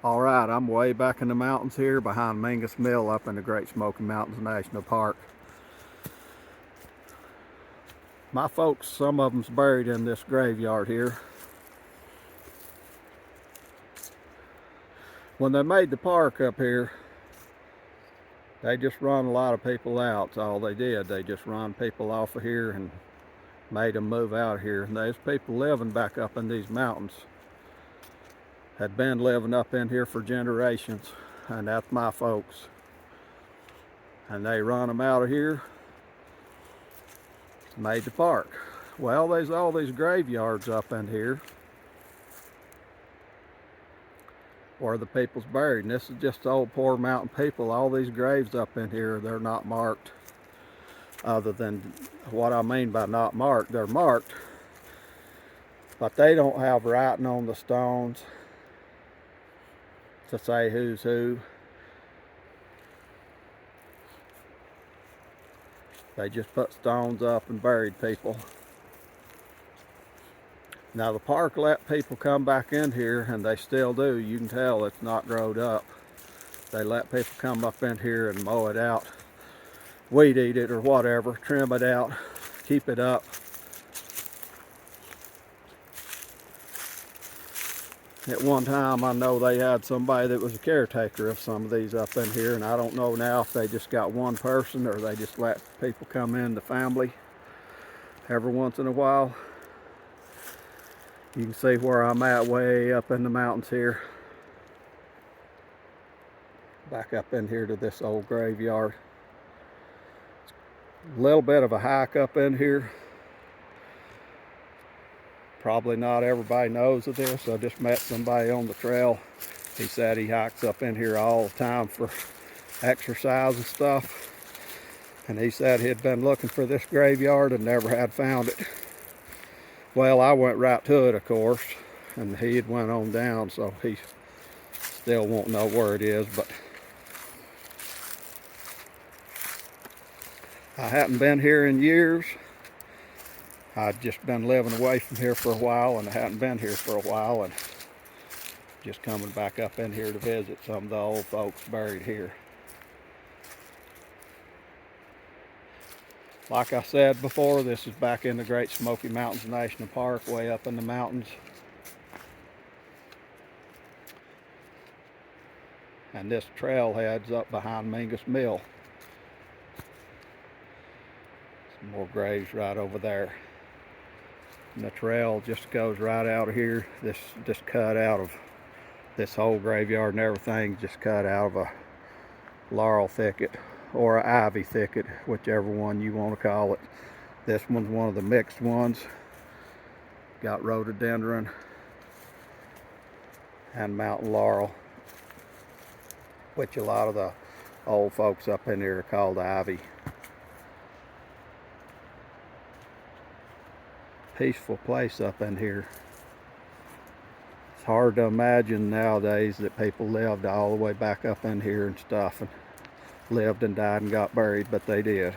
Alright, I'm way back in the mountains here behind Mingus Mill up in the Great Smoky Mountains National Park. My folks, some of them's buried in this graveyard here. When they made the park up here, they just run a lot of people out. That's all they did. They just run people off of here and made them move out of here. And there's people living back up in these mountains. Had been living up in here for generations, and that's my folks. And they run them out of here, made the park. Well, there's all these graveyards up in here where the people's buried, and this is just old poor mountain people. All these graves up in here, they're not marked. Other than what I mean by not marked, they're marked, but they don't have writing on the stones to say who's who. They just put stones up and buried people. Now the park let people come back in here, and they still do. You can tell it's not growed up. They let people come up in here and mow it out, weed eat it or whatever, trim it out, keep it up. At one time, I know they had somebody that was a caretaker of some of these up in here, and I don't know now if they just got one person or they just let people come in, the family, every once in a while. You can see where I'm at, way up in the mountains here. Back up in here to this old graveyard. A little bit of a hike up in here. Probably not everybody knows of this. I just met somebody on the trail. He said he hikes up in here all the time for exercise and stuff. And he said he'd been looking for this graveyard and never had found it. Well, I went right to it, of course, and he had went on down, so he still won't know where it is. But I hadn't been here in years. I'd just been living away from here for a while, and I hadn't been here for a while, and just coming back up in here to visit some of the old folks buried here. Like I said before, this is back in the Great Smoky Mountains National Park, way up in the mountains. And this trail heads up behind Mingus Mill. Some more graves right over there. And the trail just goes right out of here. This just cut out of this whole graveyard, and everything just cut out of a laurel thicket or an ivy thicket, whichever one you want to call it. This one's one of the mixed ones. Got rhododendron and mountain laurel, which a lot of the old folks up in here are called ivy. Peaceful place up in here. It's hard to imagine nowadays that people lived all the way back up in here and stuff, and lived and died and got buried, but they did.